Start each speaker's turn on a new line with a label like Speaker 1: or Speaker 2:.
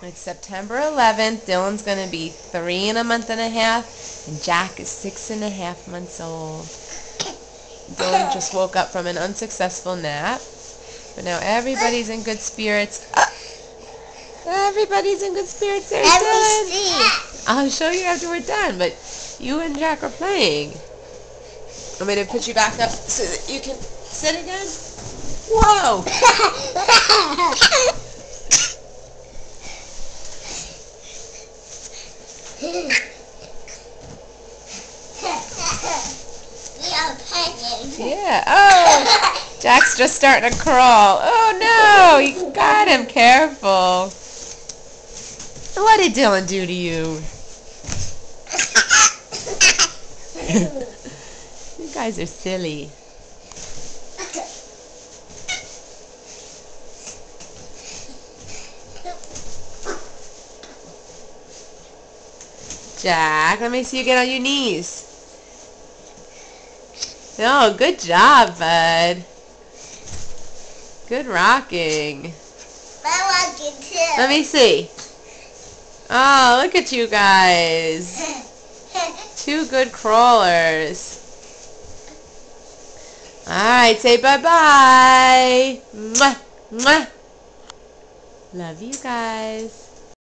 Speaker 1: It's September 11th. Dylan's going to be 3 in a month and a half, and Jack is 6.5 months old. Dylan just woke up from an unsuccessful nap, but now everybody's in good spirits. Everybody's in good spirits. There's Dylan. I'll show you after we're done, but you and Jack are playing. I'm going to put you back up so that you can sit again. Whoa! Yeah. Oh, Jack's just starting to crawl. Oh no! You got him. Careful. What did Dylan do to you? You guys are silly. Jack, let me see you get on your knees. Oh, good job, bud. Good rocking.
Speaker 2: I like it too.
Speaker 1: Let me see. Oh, look at you guys. 2 good crawlers. Alright, say bye-bye. Mwah, mwah. Love you guys.